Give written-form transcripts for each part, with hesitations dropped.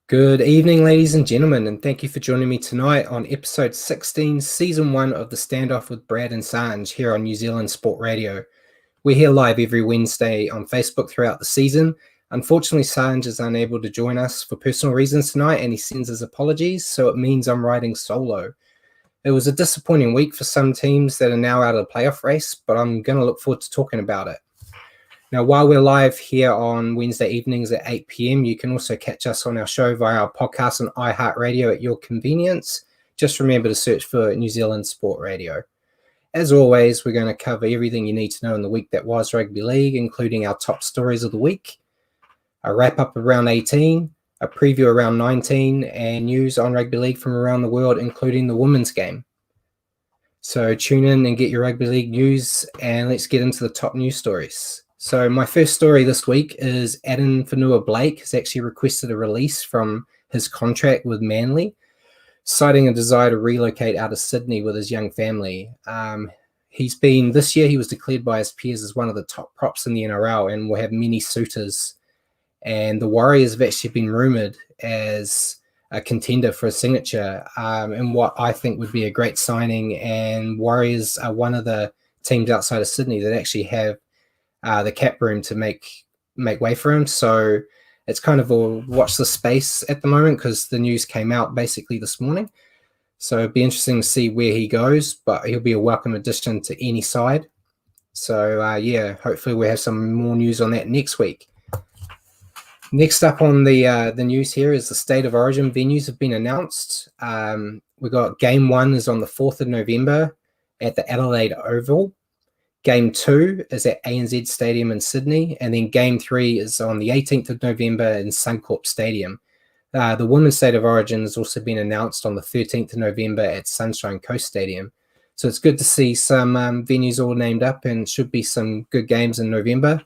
Good evening, ladies and gentlemen, and thank you for joining me tonight on episode 16, season 1 of the Standoff with Brad and Sanj here on New Zealand Sport Radio. We're here live every Wednesday on Facebook throughout the season. Unfortunately, Sanj is unable to join us for personal reasons tonight, and he sends his apologies, so it means I'm riding solo. It was a disappointing week for some teams that are now out of the playoff race, but I'm going to look forward to talking about it. Now, while we're live here on Wednesday evenings at 8 p.m, you can also catch us on our show via our podcast on iHeartRadio at your convenience. Just remember to search for New Zealand Sport Radio. As always, we're going to cover everything you need to know in the week that was rugby league, including our top stories of the week, a wrap-up of round 18, a preview of round 19, and news on rugby league from around the world, including the women's game. So tune in and get your rugby league news, and let's get into the top news stories. So my first story this week is Adam Fanua-Blake has actually requested a release from his contract with Manly, citing a desire to relocate out of Sydney with his young family. This year he was declared by his peers as one of the top props in the NRL and will have many suitors. And the Warriors have actually been rumoured as a contender for a signature, and what I think would be a great signing. And Warriors are one of the teams outside of Sydney that actually have the cap room to make way for him. So it's kind of a watch the space at the moment because the news came out basically this morning. So it'd be interesting to see where he goes, but he'll be a welcome addition to any side. So hopefully we'll have some more news on that next week. Next up on the news here is the State of Origin venues have been announced. We got Game 1 is on the 4th of November at the Adelaide Oval. Game 2 is at ANZ Stadium in Sydney, and then Game 3 is on the 18th of November in Suncorp Stadium. The Women's State of Origin has also been announced on the 13th of November at Sunshine Coast Stadium. So it's good to see some venues all named up, and should be some good games in November.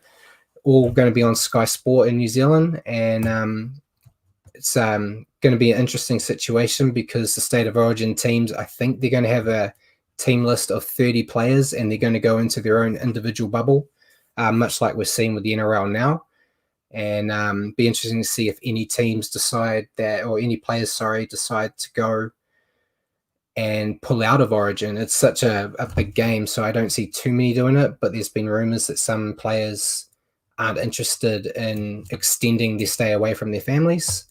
All going to be on Sky Sport in New Zealand, and it's going to be an interesting situation because the State of Origin teams, I think they're going to have a team list of 30 players, and they're going to go into their own individual bubble, much like we're seeing with the NRL now. And be interesting to see if any teams decide that, or any players, decide to go and pull out of Origin. It's such a big game, so I don't see too many doing it, but there's been rumors that some players aren't interested in extending their stay away from their families.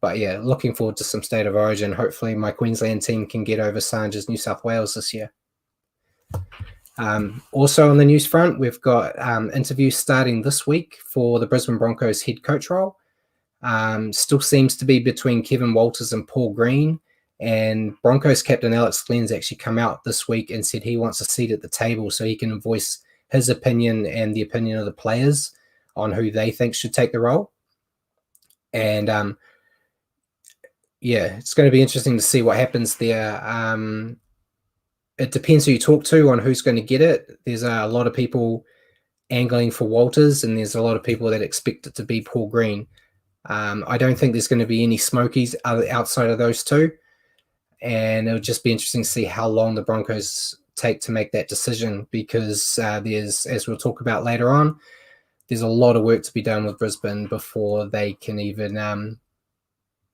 But yeah, looking forward to some State of Origin. Hopefully my Queensland team can get over Sanjay's New South Wales this year. Also on the news front, we've got interviews starting this week for the Brisbane Broncos head coach role. Still seems to be between Kevin Walters and Paul Green. And Broncos captain Alex Glenn's actually come out this week and said he wants a seat at the table so he can voice his opinion and the opinion of the players on who they think should take the role. And it's going to be interesting to see what happens there. It depends who you talk to on who's going to get it. There's a lot of people angling for Walters, and there's a lot of people that expect it to be Paul Green. I don't think there's going to be any smokies outside of those two, and it'll just be interesting to see how long the Broncos take to make that decision, because there's, as we'll talk about later on, there's a lot of work to be done with Brisbane before they can even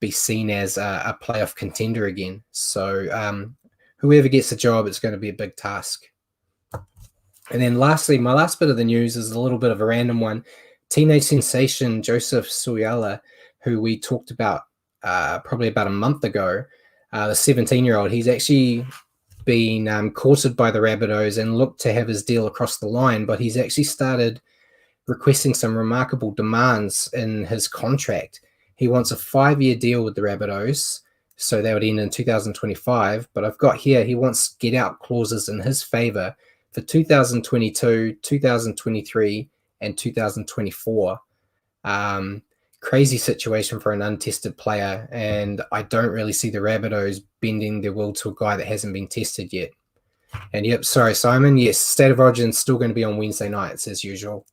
be seen as a playoff contender again. So whoever gets the job, it's going to be a big task. And then lastly, my last bit of the news is a little bit of a random one. Teenage sensation Joseph Suryala, who we talked about probably about a month ago, the 17-year-old, he's actually been courted by the Rabbitohs and looked to have his deal across the line, but he's actually started requesting some remarkable demands in his contract. He wants a 5-year deal with the Rabbitohs, so that would end in 2025. But I've got here, he wants get-out clauses in his favour for 2022, 2023, and 2024. Crazy situation for an untested player, and I don't really see the Rabbitohs bending their will to a guy that hasn't been tested yet. And yep, sorry, Simon. Yes, State of Origin is still going to be on Wednesday nights as usual.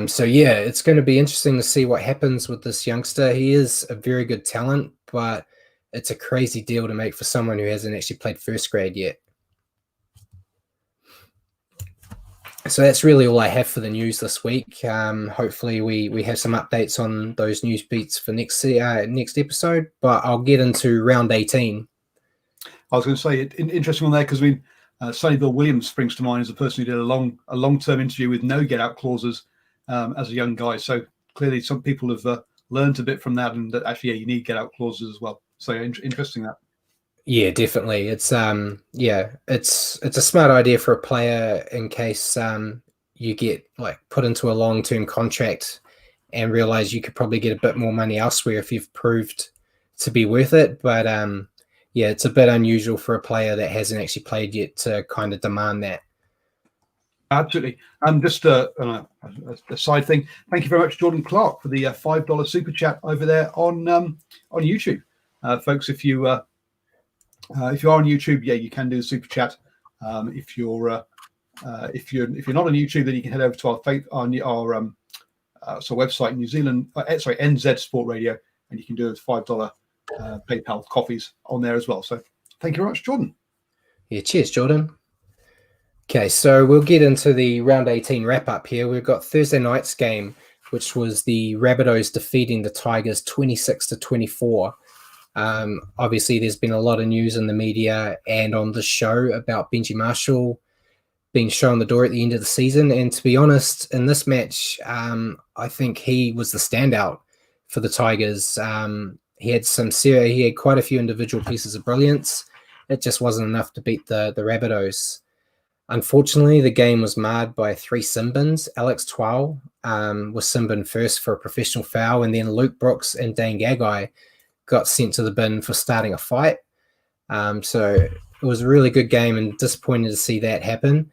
So yeah, it's going to be interesting to see what happens with this youngster. He is a very good talent, but it's a crazy deal to make for someone who hasn't actually played first grade yet. So that's really all I have for the news this week. Hopefully we have some updates on those news beats for next episode, but I'll get into round 18. I was going to say, interesting one there, because Sonny Bill Williams springs to mind as a person who did a long-term interview with no get-out clauses as a young guy. So clearly some people have learned a bit from that, and that actually, you need get-out clauses as well. So interesting that. Yeah, definitely. It's it's a smart idea for a player in case you get like put into a long-term contract and realize you could probably get a bit more money elsewhere if you've proved to be worth it. But yeah, it's a bit unusual for a player that hasn't actually played yet to kind of demand that. Absolutely. And just a side thing, thank you very much, Jordan Clark, for the $5 super chat over there on YouTube. Folks, if you are on YouTube, yeah, you can do the super chat. If you're not on YouTube, then you can head over to our website, New Zealand, NZ Sport Radio, and you can do $5 PayPal coffees on there as well. So thank you very much, Jordan. Yeah, cheers, Jordan. Okay, so we'll get into the round 18 wrap up here. We've got Thursday night's game, which was the Rabbitohs defeating the Tigers 26-24. Obviously, there's been a lot of news in the media and on the show about Benji Marshall being shown the door at the end of the season. And to be honest, in this match, I think he was the standout for the Tigers. He had quite a few individual pieces of brilliance. It just wasn't enough to beat the Rabbitohs. Unfortunately, the game was marred by 3 sin bins. Alex Twal was sin bin first for a professional foul, and then Luke Brooks and Dane Gagai got sent to the bin for starting a fight. So it was a really good game and disappointing to see that happen.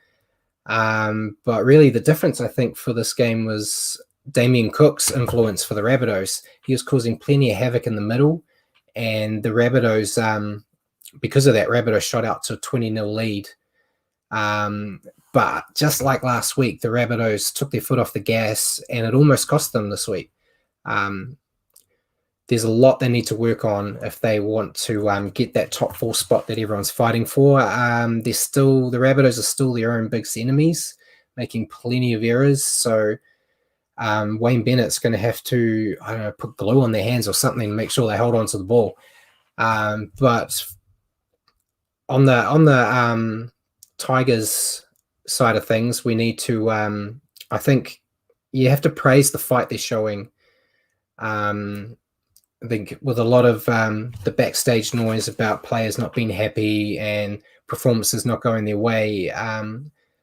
But really the difference, I think, for this game was Damien Cook's influence for the Rabbitohs. He was causing plenty of havoc in the middle, and the Rabbitohs, because of that, Rabbitohs shot out to a 20-0 lead. But just like last week, the Rabbitohs took their foot off the gas, and it almost cost them this week. There's a lot they need to work on if they want to get that top 4 spot that everyone's fighting for. The Rabbitohs are still their own biggest enemies, making plenty of errors. So Wayne Bennett's going to have to, I don't know, put glue on their hands or something to make sure they hold on to the ball. But on the Tigers side of things, we need to, I think you have to praise the fight they're showing. I think with a lot of the backstage noise about players not being happy and performances not going their way,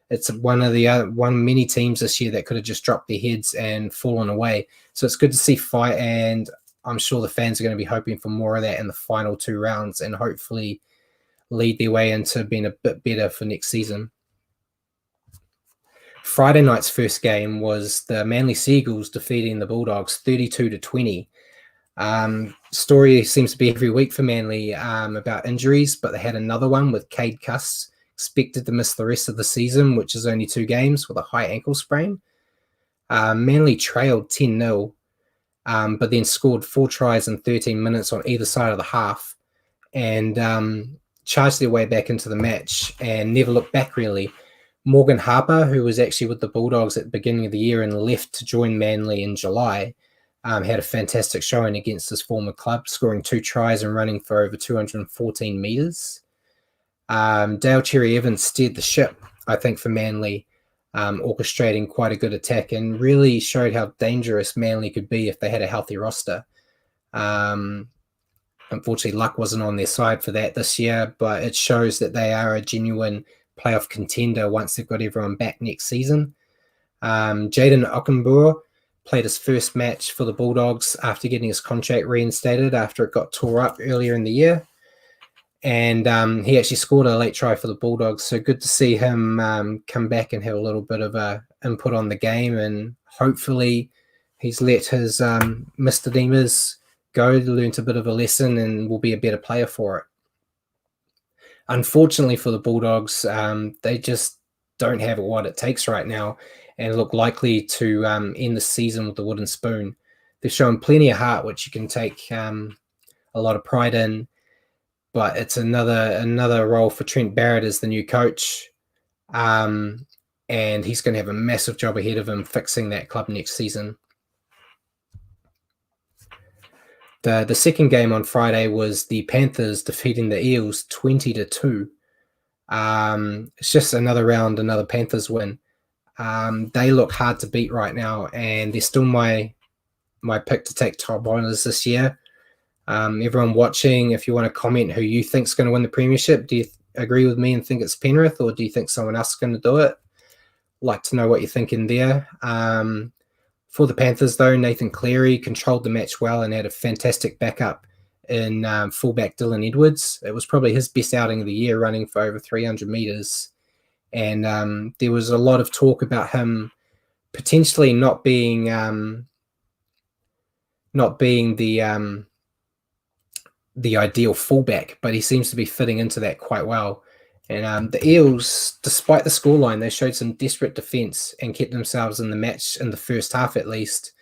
it's one many teams this year that could have just dropped their heads and fallen away. So it's good to see fight, and I'm sure the fans are going to be hoping for more of that in the final 2 rounds and hopefully lead their way into being a bit better for next season. Friday night's first game was the Manly Seagulls defeating the Bulldogs 32-20. Story seems to be every week for Manly about injuries, but they had another one with Cade Cuss expected to miss the rest of the season, which is only 2 games, with a high ankle sprain. Manly trailed 10-0, but then scored 4 tries in 13 minutes on either side of the half, and charged their way back into the match and never looked back really. Morgan Harper, who was actually with the Bulldogs at the beginning of the year and left to join Manly in July, had a fantastic showing against his former club, scoring 2 tries and running for over 214 metres. Dale Cherry Evans steered the ship, I think, for Manly, orchestrating quite a good attack and really showed how dangerous Manly could be if they had a healthy roster. Unfortunately, luck wasn't on their side for that this year, but it shows that they are a genuine playoff contender once they've got everyone back next season. Jaden Okunbor played his first match for the Bulldogs after getting his contract reinstated after it got tore up earlier in the year. And he actually scored a late try for the Bulldogs. So good to see him come back and have a little bit of a input on the game. And hopefully he's let his misdemeanors go, learned a bit of a lesson, and will be a better player for it. Unfortunately for the Bulldogs, they just don't have what it takes right now and look likely to end the season with the wooden spoon. They've shown plenty of heart, which you can take a lot of pride in, but it's another role for Trent Barrett as the new coach. and he's going to have a massive job ahead of him fixing that club next season. The second game on Friday was the Panthers defeating the Eels 20-2. It's just another round, another Panthers win. They look hard to beat right now, and they're still my pick to take top honours this year. Everyone watching, if you want to comment who you think is going to win the premiership, do you agree with me and think it's Penrith, or do you think someone else is going to do it? Like to know what you're thinking there. For the Panthers, though, Nathan Cleary controlled the match well and had a fantastic backup in fullback Dylan Edwards. It was probably his best outing of the year, running for over 300 metres. And there was a lot of talk about him potentially not being the ideal fullback, but he seems to be fitting into that quite well. And the Eels, despite the scoreline, they showed some desperate defence and kept themselves in the match in the first half at least.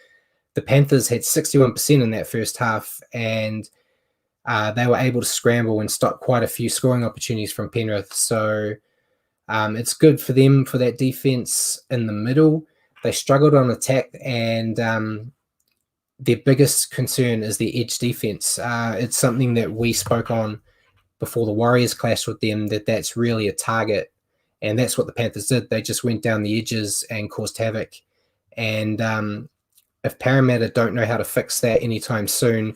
The Panthers had 61% in that first half, and they were able to scramble and stop quite a few scoring opportunities from Penrith. So it's good for them for that defence in the middle. They struggled on attack, and their biggest concern is the edge defence. It's something that we spoke on before the Warriors clashed with them, that's really a target. And that's what the Panthers did. They just went down the edges and caused havoc. And if Parramatta don't know how to fix that anytime soon,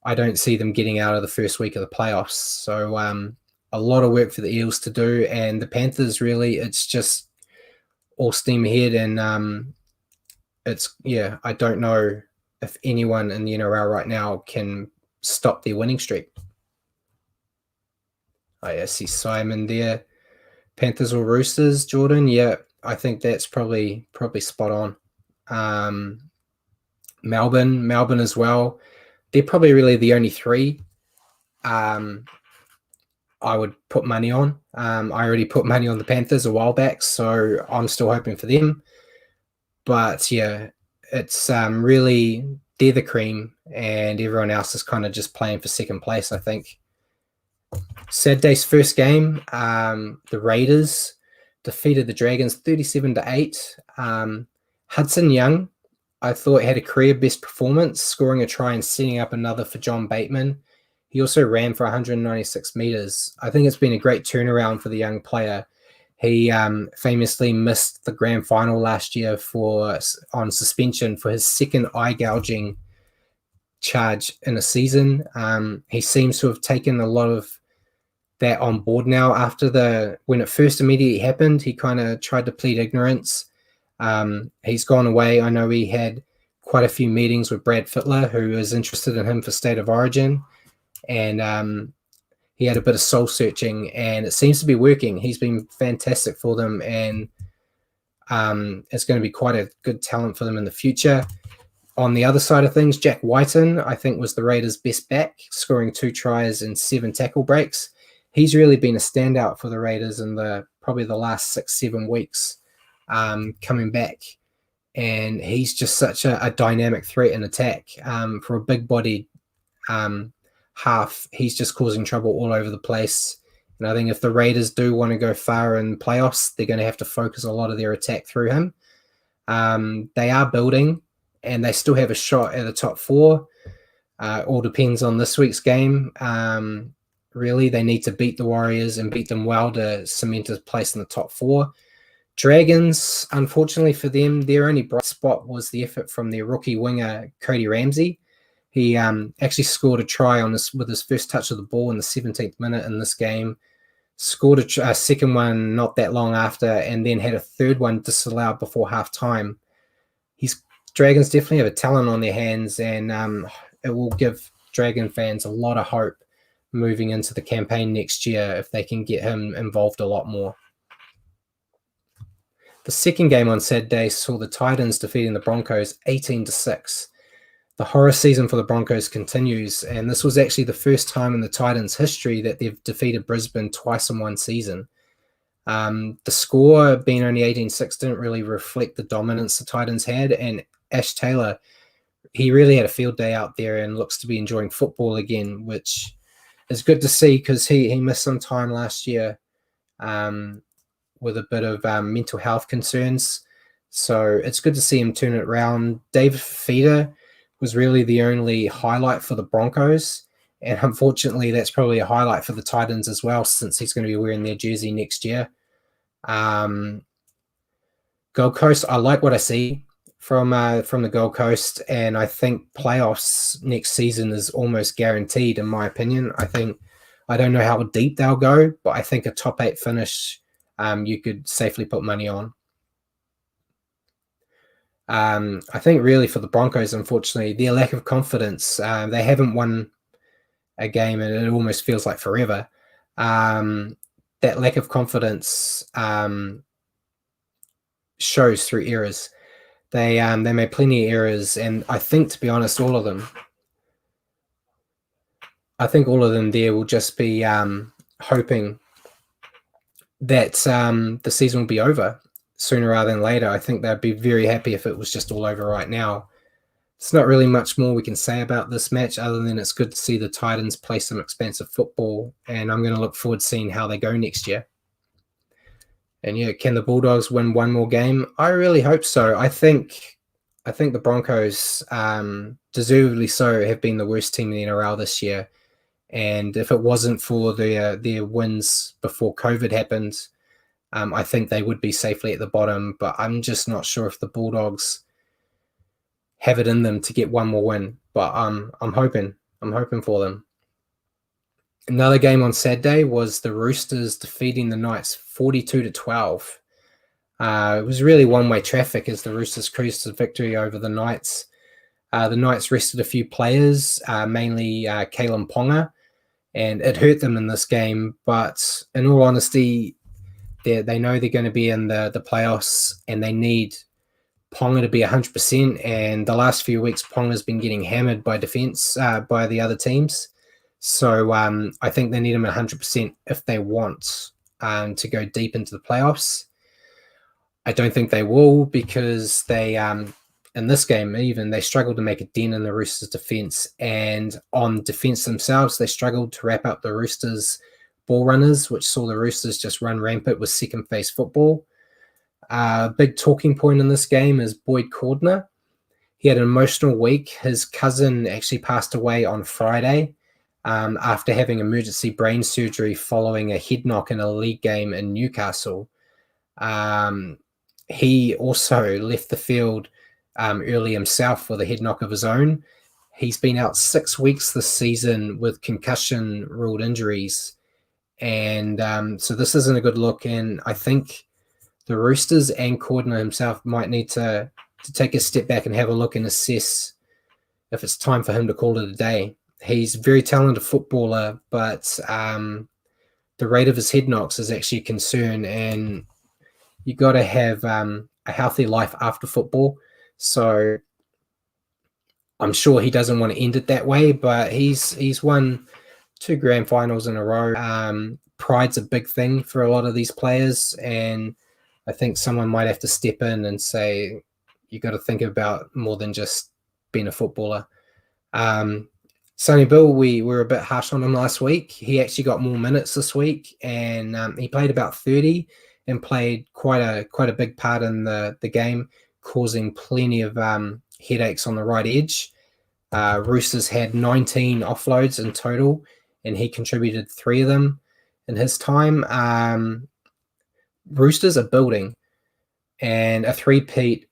I don't see them getting out of the first week of the playoffs. So a lot of work for the Eels to do. And the Panthers, really, it's just all steam ahead. And I don't know if anyone in the NRL right now can stop their winning streak. I see Simon there. Panthers or Roosters, Jordan? Yeah, I think that's probably spot on. Melbourne as well. They're probably really the only three I would put money on. I already put money on the Panthers a while back, so I'm still hoping for them. But yeah, it's really they're the cream, and everyone else is kind of just playing for second place, I think. Saturday's first game, the Raiders defeated the Dragons 37-8. Hudson Young, I thought, had a career best performance, scoring a try and setting up another for John Bateman. He also ran for 196 meters. I think it's been a great turnaround for the young player. He famously missed the grand final last year on suspension for his second eye gouging charge in a season. He seems to have taken a lot of that on board now. When it first immediately happened, he kind of tried to plead ignorance. He's gone away. I know he had quite a few meetings with Brad Fittler, who is interested in him for State of Origin, and he had a bit of soul searching, and it seems to be working. He's been fantastic for them, and it's going to be quite a good talent for them in the future. On the other side of things, Jack Whiten, I think, was the Raiders' best back, scoring 2 tries and 7 tackle breaks. He's really been a standout for the Raiders in probably the last 6-7 weeks, coming back. And he's just such a dynamic threat in attack. For a big-bodied half, he's just causing trouble all over the place. And I think if the Raiders do want to go far in playoffs, they're going to have to focus a lot of their attack through him. They are building, and they still have a shot at the top 4. All depends on this week's game. Really, they need to beat the Warriors and beat them well to cement a place in the top 4. Dragons, unfortunately for them, their only bright spot was the effort from their rookie winger, Cody Ramsey. He actually scored a try with his first touch of the ball in the 17th minute in this game, scored a second one not that long after, and then had a third one disallowed before half-time. Dragons definitely have a talent on their hands, and it will give Dragon fans a lot of hope moving into the campaign next year if they can get him involved a lot more. The second game on Saturday saw the Titans defeating the Broncos 18-6. The horror season for the Broncos continues, and this was actually the first time in the Titans' history that they've defeated Brisbane twice in one season. The score being only 18-6 didn't really reflect the dominance the Titans had, and Ash Taylor, he really had a field day out there and looks to be enjoying football again, which is good to see because he missed some time last year. with a bit of mental health concerns. So it's good to see him turn it around. David Fifita was really the only highlight for the Broncos. And unfortunately, that's probably a highlight for the Titans as well, since he's going to be wearing their jersey next year. Gold Coast, I like what I see from the Gold Coast, and I think playoffs next season is almost guaranteed, in my opinion. I don't know how deep they'll go, but I think a top 8 finish you could safely put money on. I think really for the Broncos, unfortunately, their lack of confidence, they haven't won a game and it almost feels like forever. That lack of confidence shows through errors. They made plenty of errors, and I think, to be honest, all of them there will just be hoping that the season will be over sooner rather than later. I think they'd be very happy if it was just all over right now. It's not really much more we can say about this match other than it's good to see the Titans play some expansive football, and I'm going to look forward to seeing how they go next year. And yeah, can the Bulldogs win one more game? I really hope so. I think the Broncos, deservedly so, have been the worst team in the NRL this year. And if it wasn't for their wins before COVID happened, I think they would be safely at the bottom. But I'm just not sure if the Bulldogs have it in them to get one more win. But I'm hoping for them. Another game on Saturday was the Roosters defeating the Knights 42-12. It was really one-way traffic as the Roosters cruised to victory over the Knights. The Knights rested a few players, mainly Kalen Ponga, and it hurt them in this game. But in all honesty, they know they're going to be in the playoffs, and they need Ponga to be 100%. And the last few weeks, Ponga's been getting hammered by defense by the other teams. So I think they need him 100% if they want to go deep into the playoffs. I don't think they will, because they, in this game even, they struggled to make a dent in the Roosters' defense. And on defense themselves, they struggled to wrap up the Roosters' ball runners, which saw the Roosters just run rampant with second phase football. Big talking point in this game is Boyd Cordner. He had an emotional week. His cousin actually passed away on Friday after having emergency brain surgery following a head knock in a league game in Newcastle. He also left the field early himself with a head knock of his own. He's been out 6 weeks this season with concussion-ruled injuries. And so this isn't a good look. And I think the Roosters and Cordner himself might need to take a step back and have a look and assess if it's time for him to call it a day. He's a very talented footballer, but the rate of his head knocks is actually a concern, and you got to have a healthy life after football. So I'm sure he doesn't want to end it that way, but he's won 2 grand finals in a row. Pride's a big thing for a lot of these players, and I think someone might have to step in and say, you got to think about more than just being a footballer. Sonny Bill, we were a bit harsh on him last week. He actually got more minutes this week, and he played about 30 and played quite a big part in the game, causing plenty of headaches on the right edge. Roosters had 19 offloads in total, and he contributed 3 of them in his time. Roosters are building, and a 3-peat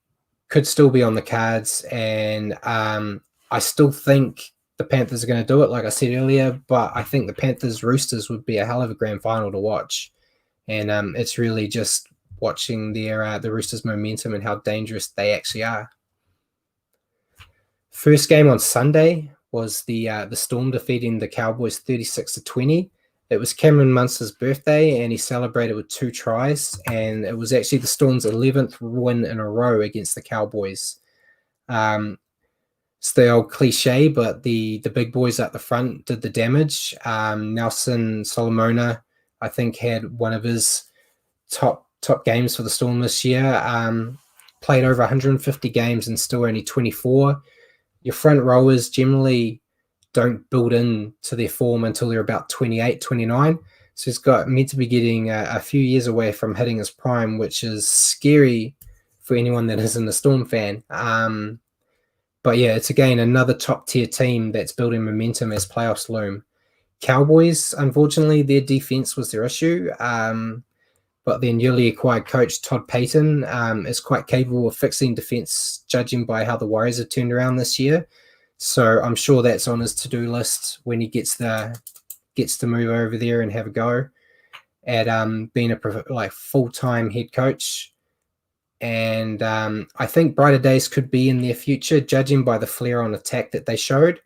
could still be on the cards, and I still think the Panthers are going to do it, like I said earlier, but I think the Panthers-Roosters would be a hell of a grand final to watch. And it's really just watching the Roosters' momentum and how dangerous they actually are. First game on Sunday was the Storm defeating the Cowboys 36-20. It was Cameron Munster's birthday, and he celebrated with 2 tries, and it was actually the Storm's 11th win in a row against the Cowboys. It's the old cliche, but the big boys at the front did the damage. Nelson Solomona, I think, had one of his top games for the Storm this year. Played over 150 games and still only 24. Your front rowers generally don't build in to their form until they're about 28, 29. So he's got meant to be getting a few years away from hitting his prime, which is scary for anyone that isn't a Storm fan. But yeah, it's again another top tier team that's building momentum as playoffs loom. Cowboys, unfortunately, their defense was their issue. But their newly acquired coach, Todd Payton, is quite capable of fixing defense, judging by how the Warriors have turned around this year. So I'm sure that's on his to-do list when he gets to move over there and have a go at being a full-time head coach. And I think brighter days could be in their future, judging by the flair on attack that they showed.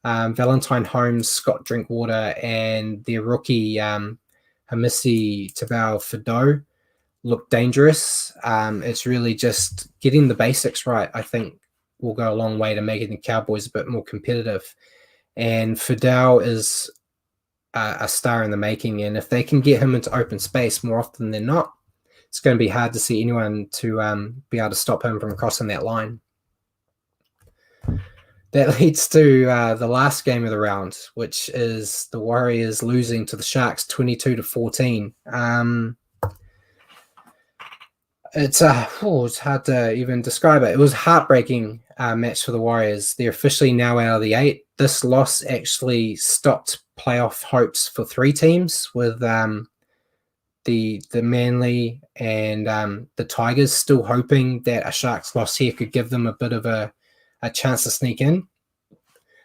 Valentine Holmes, Scott Drinkwater, and their rookie Hamisi Tabau-Fidow look dangerous. It's really just getting the basics right, I think, will go a long way to making the Cowboys a bit more competitive. And Fidow is a star in the making, and if they can get him into open space more often than not, it's going to be hard to see anyone to be able to stop him from crossing that line. That leads to the last game of the round, which is the Warriors losing to the Sharks 22-14. It's hard to even describe it. It was a heartbreaking match for the Warriors. They're officially now out of the 8. This loss actually stopped playoff hopes for 3 teams, with the Manly and the Tigers still hoping that a Sharks loss here could give them a bit of a chance to sneak in.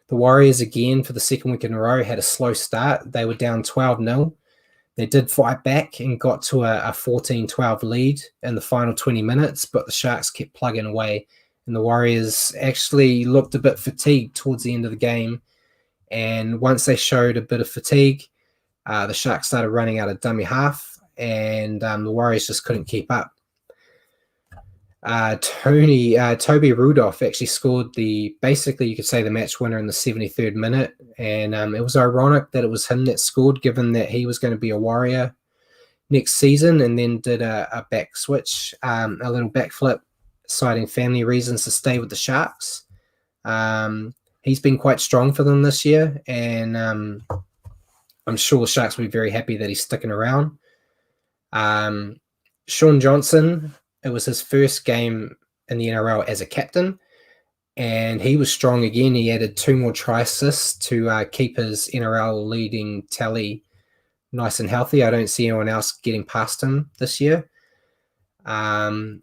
The Warriors, again, for the second week in a row, had a slow start. They were down 12-0. They did fight back and got to a 14-12 lead in the final 20 minutes, but the Sharks kept plugging away, and the Warriors actually looked a bit fatigued towards the end of the game. And once they showed a bit of fatigue, the Sharks started running out of dummy half, and the Warriors just couldn't keep up. Toby Rudolph actually scored basically you could say the match winner in the 73rd minute, and it was ironic that it was him that scored, given that he was going to be a Warrior next season, and then did a back switch, a little backflip, citing family reasons to stay with the Sharks. He's been quite strong for them this year, and I'm sure the Sharks will be very happy that he's sticking around. Sean Johnson, it was his first game in the NRL as a captain, and he was strong again. He added 2 more try assists to keep his NRL leading tally nice and healthy. I don't see anyone else getting past him this year.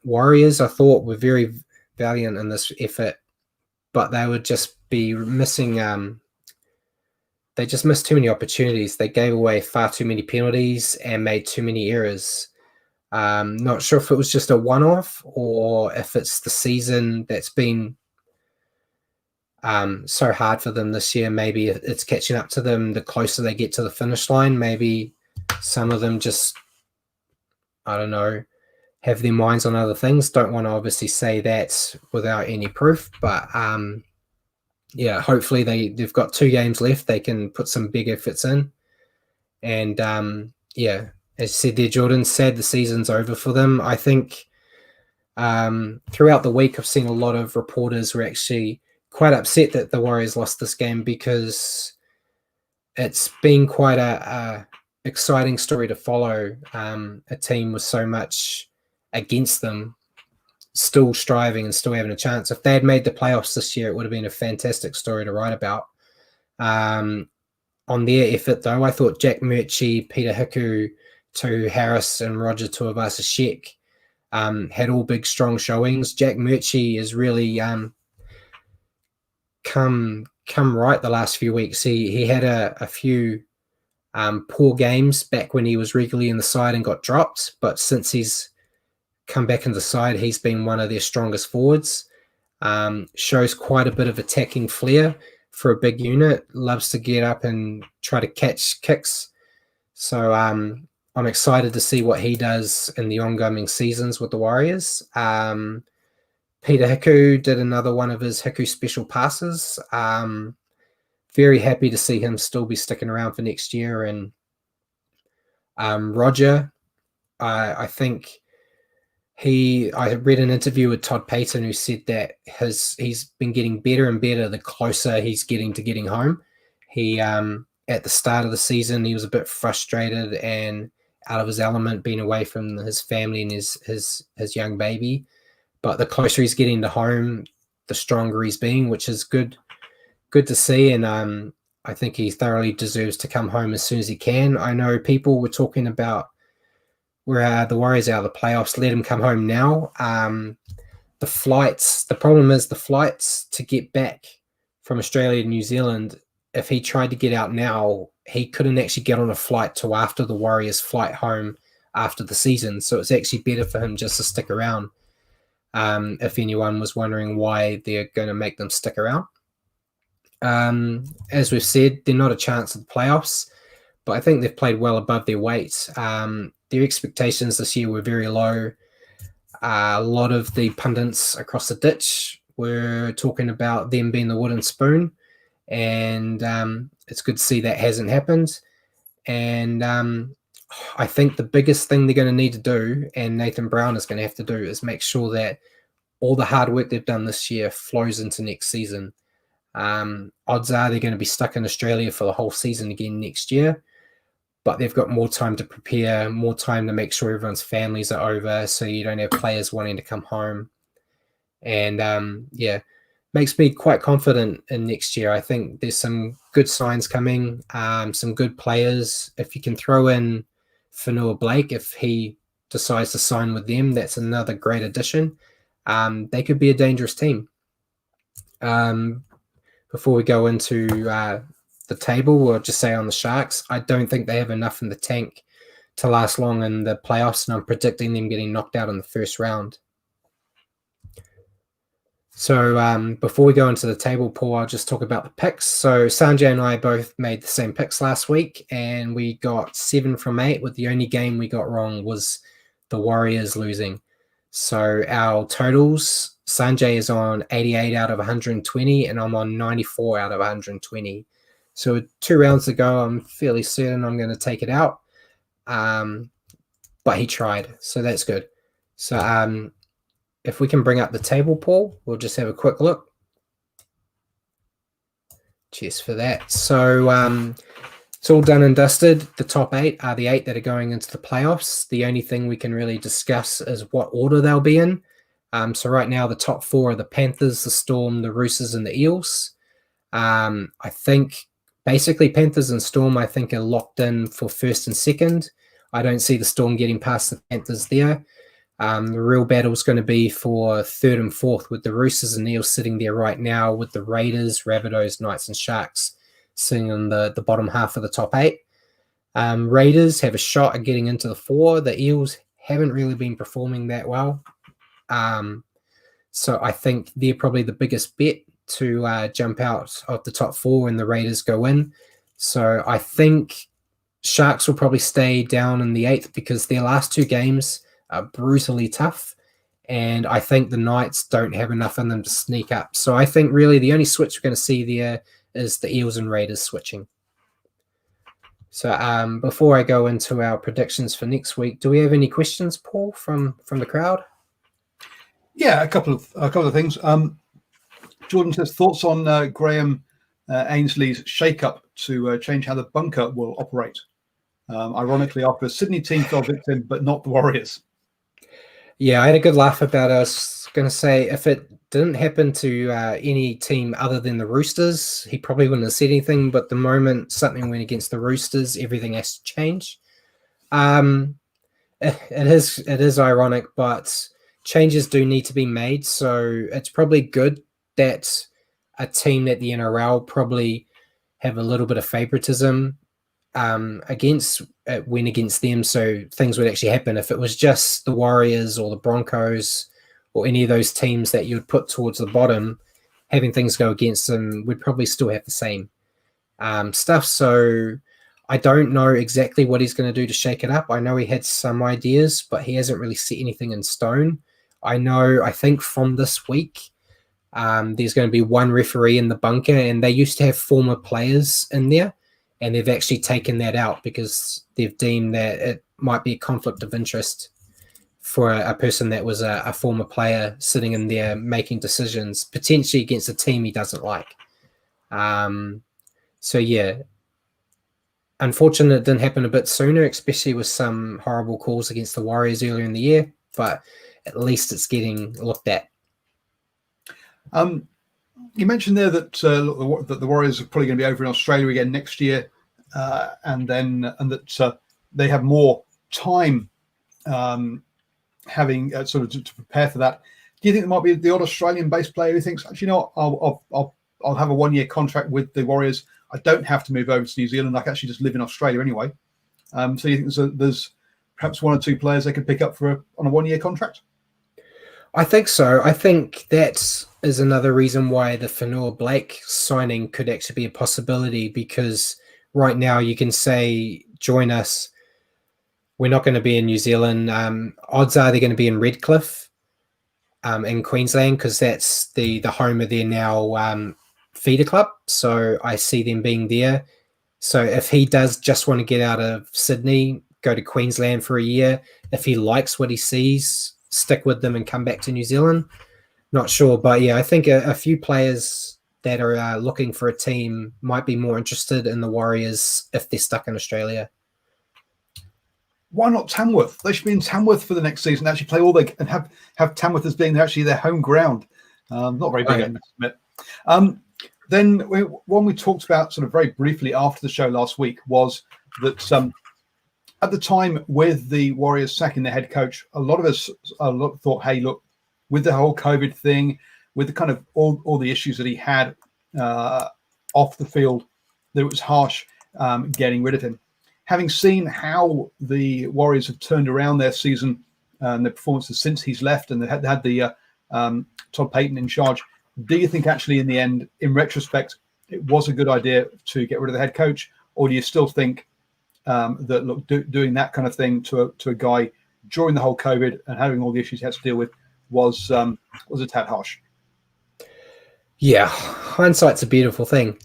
Warriors, I thought, were very valiant in this effort, but they would just be missing. They just missed too many opportunities. They gave away far too many penalties and made too many errors. Not sure if it was just a one-off or if it's the season that's been so hard for them this year. Maybe it's catching up to them the closer they get to the finish line. Maybe some of them just, I don't know, have their minds on other things. Don't want to obviously say that without any proof, but yeah, hopefully they've got 2 games left. They can put some big efforts in, and yeah. As you said there, Jordan, sad the season's over for them. I think throughout the week I've seen a lot of reporters were actually quite upset that the Warriors lost this game, because it's been quite a exciting story to follow. A team with so much against them still striving and still having a chance. If they had made the playoffs this year, it would have been a fantastic story to write about. On their effort, though, I thought Jack Murchie, Peter Hiku, to Harris, and Roger Tuivasa-Sheck had all big, strong showings. Jack Murchie has really come right the last few weeks. He had a few poor games back when he was regularly in the side and got dropped, but since he's come back in the side, he's been one of their strongest forwards. Shows quite a bit of attacking flair for a big unit. Loves to get up and try to catch kicks. So I'm excited to see what he does in the ongoing seasons with the Warriors. Peter Hiku did another one of his Hiku special passes. Very happy to see him still be sticking around for next year. And Roger, I think I read an interview with Todd Payton who said that he's been getting better and better the closer he's getting to getting home. He at the start of the season, he was a bit frustrated and out of his element, being away from his family and his young baby. But the closer he's getting to home, the stronger he's being, which is good to see. And I think he thoroughly deserves to come home as soon as he can. I know people were talking about where the Warriors out of the playoffs. Let him come home now. The problem is the flights to get back from Australia to New Zealand. If he tried to get out now, he couldn't actually get on a flight till after the Warriors' flight home after the season. So it's actually better for him just to stick around. If anyone was wondering why they're going to make them stick around. As we've said, they're not a chance at the playoffs, but I think they've played well above their weight. Their expectations this year were very low. A lot of the pundits across the ditch were talking about them being the wooden spoon, and it's good to see that hasn't happened. And I think the biggest thing they're going to need to do, and Nathan Brown is going to have to do, is make sure that all the hard work they've done this year flows into next season. Odds are they're going to be stuck in Australia for the whole season again next year, but they've got more time to prepare, more time to make sure everyone's families are over, so you don't have players wanting to come home. And makes me quite confident in next year. I think there's some good signs coming, some good players. If you can throw in Fanua Blake, if he decides to sign with them, that's another great addition. They could be a dangerous team. Before we go into the table, we'll just say on the Sharks, I don't think they have enough in the tank to last long in the playoffs, and I'm predicting them getting knocked out in the first round. So before we go into the table, Paul, I'll just talk about the picks. So Sanjay and I both made the same picks last week, and we got 7 from 8, with the only game we got wrong was the Warriors losing. So our totals, Sanjay is on 88 out of 120, and I'm on 94 out of 120. So 2 rounds to go, I'm fairly certain I'm going to take it out. But he tried, so that's good. So if we can bring up the table, Paul, we'll just have a quick look. Cheers for that. So it's all done and dusted. The top 8 are the 8 that are going into the playoffs. The only thing we can really discuss is what order they'll be in. So right now, the top 4 are the Panthers, the Storm, the Roosters, and the Eels. I think basically Panthers and Storm, I think, are locked in for first and second. I don't see the Storm getting past the Panthers there. The real battle is going to be for third and fourth, with the Roosters and Eels sitting there right now, with the Raiders, Rabbitohs, Knights, and Sharks sitting on the bottom half of the top 8. Raiders have a shot at getting into the 4. The Eels haven't really been performing that well. So I think they're probably the biggest bet to jump out of the top 4 when the Raiders go in. So I think Sharks will probably stay down in the 8th because their last 2 games are brutally tough, and I think the Knights don't have enough in them to sneak up. So I think really the only switch we're going to see there is the Eels and Raiders switching. So before I go into our predictions for next week, do we have any questions, Paul, from the crowd? Yeah, a couple of things. Jordan says, thoughts on Graham Ainsley's shake-up to change how the bunker will operate. Ironically, after a Sydney team fell victim, but not the Warriors. Yeah, I had a good laugh about it. I was going to say, if it didn't happen to any team other than the Roosters, he probably wouldn't have said anything. But the moment something went against the Roosters, everything has to change. It is ironic, but changes do need to be made. So it's probably good that a team at the NRL probably have a little bit of favoritism against them, so things would actually happen. If it was just the Warriors or the Broncos or any of those teams that you would put towards the bottom, having things go against them would probably still have the same stuff. So I don't know exactly what he's going to do to shake it up. I know he had some ideas, but he hasn't really set anything in stone. I think from this week, there's going to be one referee in the bunker, and they used to have former players in there, and they've actually taken that out because they've deemed that it might be a conflict of interest for a person that was a former player sitting in there making decisions, potentially against a team he doesn't like. So, yeah, unfortunate it didn't happen a bit sooner, especially with some horrible calls against the Warriors earlier in the year, but at least it's getting looked at. You mentioned there that that the Warriors are probably going to be over in Australia again next year, and that they have more time having sort of to prepare for that. Do you think there might be the odd Australian-based player who thinks, actually, you know what, I'll have a 1-year contract with the Warriors. I don't have to move over to New Zealand. I can actually just live in Australia anyway. So you think there's perhaps 1 or 2 players they could pick up on a 1-year contract? I think so. I think that is another reason why the Fanua Blake signing could actually be a possibility, because right now you can say, join us. We're not going to be in New Zealand. Odds are they're going to be in Redcliffe in Queensland, because that's the home of their now feeder club. So I see them being there. So if he does just want to get out of Sydney, go to Queensland for a year, if he likes what he sees, stick with them and come back to New Zealand. Not sure, but yeah, I think a few players that are looking for a team might be more interested in the Warriors if they're stuck in Australia. Why not Tamworth? They should be in Tamworth for the next season. Actually, play all and have Tamworth as being actually their home ground. Not very big, I admit. Then one we talked about sort of very briefly after the show last week was that at the time with the Warriors sacking their head coach, a lot of us thought, hey, look, with the whole COVID thing, with the kind of all the issues that he had off the field, that it was harsh getting rid of him. Having seen how the Warriors have turned around their season and their performances since he's left, and they had the Todd Payton in charge, do you think actually in the end, in retrospect, it was a good idea to get rid of the head coach? Or do you still think that look, doing that kind of thing to a guy during the whole COVID and having all the issues he had to deal with was a tad harsh? Yeah, hindsight's a beautiful thing.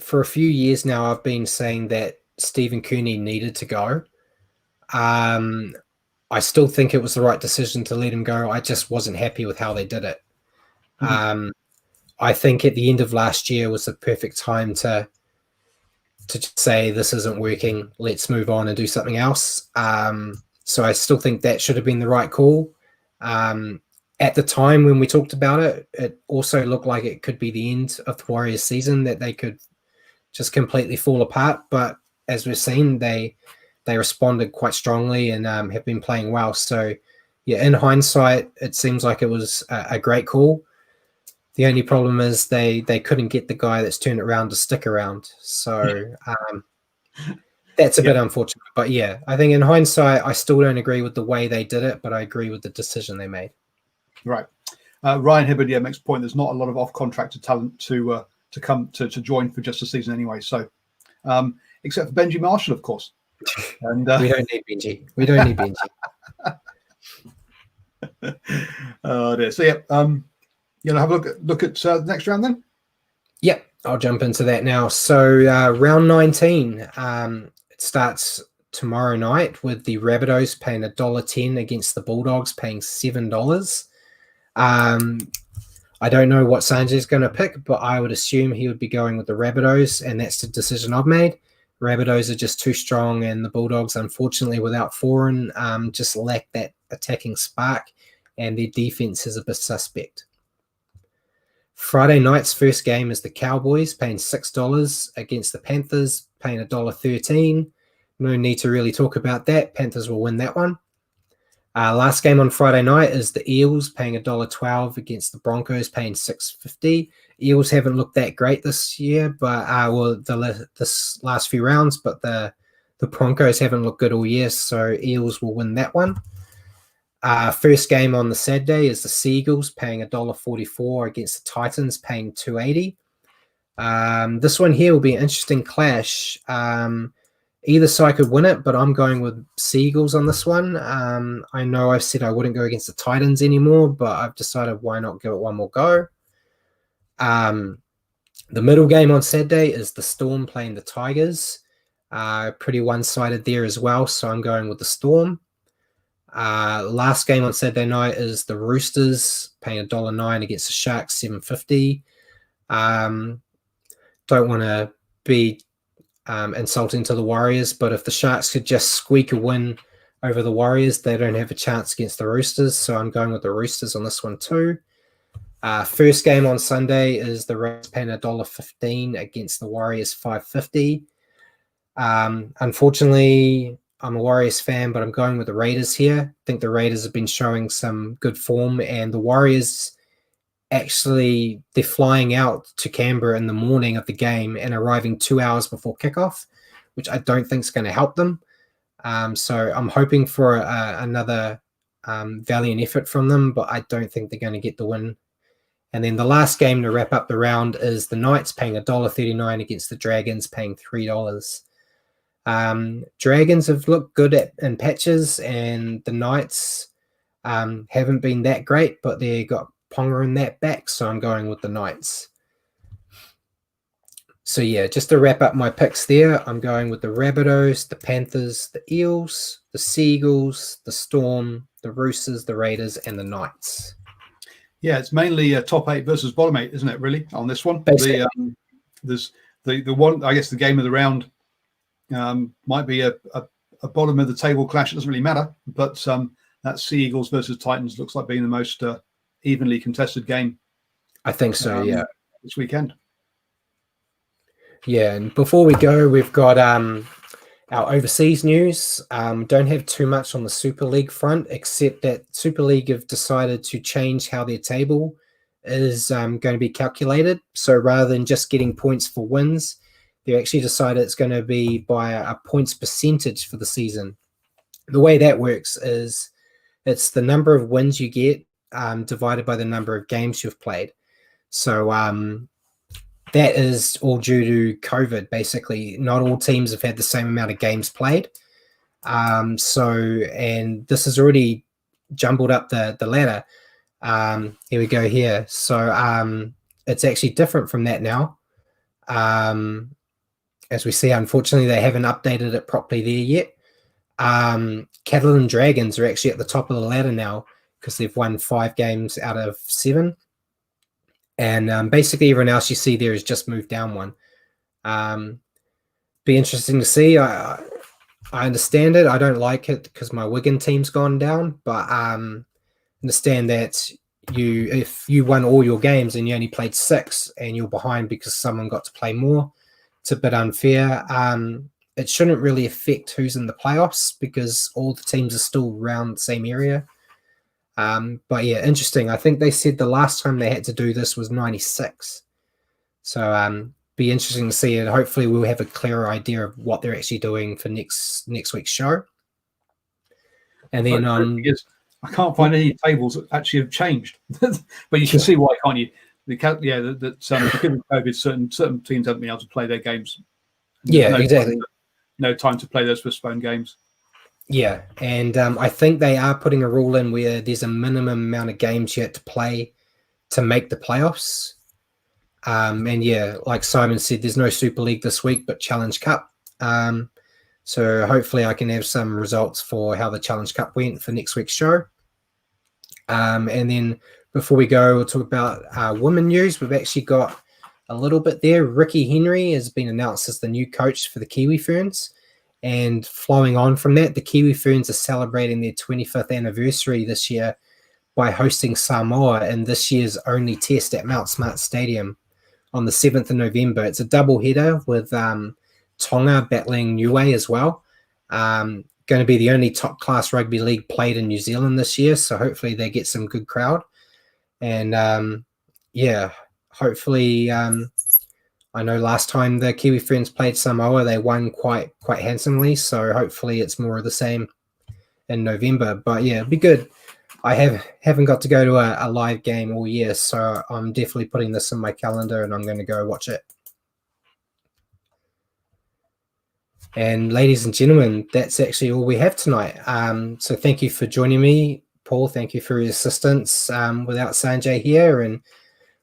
For a few years now, I've been saying that Stephen Cooney needed to go. I still think it was the right decision to let him go. I just wasn't happy with how they did it. Mm-hmm. I think at the end of last year was the perfect time to just say, this isn't working, let's move on and do something else. So I still think that should have been the right call. At the time when we talked about it, it also looked like it could be the end of the Warriors season, that they could just completely fall apart. But as we've seen, they responded quite strongly and have been playing well. So yeah, in hindsight, it seems like it was a great call. The only problem is they couldn't get the guy that's turned it around to stick around. So that's a bit unfortunate. But yeah, I think in hindsight, I still don't agree with the way they did it, but I agree with the decision they made. Right. Ryan Hibbard, makes a point. There's not a lot of off-contractor talent to come to join for just a season anyway. So, except for Benji Marshall, of course. And we don't need Benji. We don't need Benji. Oh dear. So yeah, have a look at the next round then. Yep, I'll jump into that now. So round 19, it starts tomorrow night with the Rabbitohs paying $1.10 against the Bulldogs paying $7. I don't know what Sanjay's going to pick, but I would assume he would be going with the Rabbitohs, and that's the decision I've made. Rabbitohs are just too strong, and the Bulldogs, unfortunately, without Foran, just lack that attacking spark, and their defense is a bit suspect. Friday night's first game is the Cowboys paying $6 against the Panthers, paying $1.13. No need to really talk about that. Panthers will win that one. Last game on Friday night is the Eels paying $1.12 against the Broncos, paying $6.50. Eels haven't looked that great this year, but this last few rounds, but the Broncos haven't looked good all year, so Eels will win that one. First game on the Saturday is the Seagulls paying $1.44 against the Titans, paying $2.80. This one here will be an interesting clash. Either side could win it, but I'm going with Seagulls on this one. I know I said I wouldn't go against the Titans anymore, but I've decided why not give it one more go. The middle game on Saturday is the Storm playing the Tigers. Pretty one-sided there as well, so I'm going with the Storm. Last game on Saturday night is the Roosters paying $1.09 against the Sharks, $7.50. Don't want to be insulting to the Warriors, but if the Sharks could just squeak a win over the Warriors, they don't have a chance against the Roosters, so I'm going with the Roosters on this one too. First game on Sunday is the Raiders paying $1.15 against the Warriors $5.50. Unfortunately, I'm a Warriors fan, but I'm going with the Raiders here. I think the Raiders have been showing some good form, and the Warriors actually, they're flying out to Canberra in the morning of the game and arriving 2 hours before kickoff, which I don't think is going to help them. So I'm hoping for another valiant effort from them, but I don't think they're going to get the win. And then the last game to wrap up the round is the Knights paying $1.39 against the Dragons paying $3. Dragons have looked good in patches, and the Knights haven't been that great, but they got Ponga in that back, so I'm going with the Knights. So yeah, just to wrap up my picks there, I'm going with the Rabbitohs, the Panthers, the Eels, the Seagulls, the Storm, the Roosters, the Raiders, and the Knights. Yeah, it's mainly top 8 versus bottom 8, isn't it, really, on this one? There's the one, I guess the game of the round might be a bottom of the table clash. It doesn't really matter, but that Sea Eagles versus Titans looks like being the most evenly contested game. I think so, yeah. This weekend. Yeah, and before we go, we've got our overseas news. Don't have too much on the Super League front, except that Super League have decided to change how their table is going to be calculated. So rather than just getting points for wins, they actually decided it's going to be by a points percentage for the season. The way that works is it's the number of wins you get divided by the number of games you've played. So that is all due to COVID, basically. Not all teams have had the same amount of games played. And this has already jumbled up the ladder. Here we go here. So it's actually different from that now. As we see, unfortunately, they haven't updated it properly there yet. Catalan Dragons are actually at the top of the ladder now because they've won 5 games out of 7. And basically everyone else you see there has just moved down one. Be interesting to see. I understand it. I don't like it because my Wigan team's gone down, but understand that if you won all your games and you only played 6 and you're behind because someone got to play more, it's a bit unfair. It shouldn't really affect who's in the playoffs because all the teams are still around the same area. But yeah, interesting. I think they said the last time they had to do this was 96. So be interesting to see it. Hopefully we'll have a clearer idea of what they're actually doing for next week's show. And then I can't find any tables that actually have changed. But you can see why, can't you? Because of COVID, certain teams haven't been able to play their games. Exactly. No time to play those postponed games. Yeah, and I think they are putting a rule in where there's a minimum amount of games you have to play to make the playoffs. And yeah, like Simon said, there's no Super League this week, but Challenge Cup. So hopefully I can have some results for how the Challenge Cup went for next week's show. And then before we go, we'll talk about women news. We've actually got a little bit there. Ricky Henry has been announced as the new coach for the Kiwi Ferns. And flowing on from that, the Kiwi Ferns are celebrating their 25th anniversary this year by hosting Samoa in this year's only test at Mount Smart Stadium on the 7th of November. It's a double header with Tonga battling Niue as well. Going to be the only top-class rugby league played in New Zealand this year, so hopefully they get some good crowd. And hopefully I know last time the Kiwi Ferns played Samoa, they won quite handsomely, so hopefully it's more of the same in November. But yeah, it'd be good. I haven't got to go to a live game all year, so I'm definitely putting this in my calendar and I'm going to go watch it. And ladies and gentlemen, that's actually all we have tonight. So thank you for joining me, Paul. Thank you for your assistance without Sanjay here. And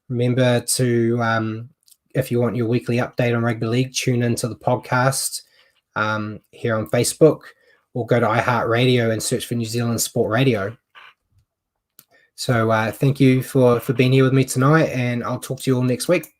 remember to, if you want your weekly update on rugby league, tune into the podcast here on Facebook or go to iHeartRadio and search for New Zealand Sport Radio. So thank you for being here with me tonight, and I'll talk to you all next week.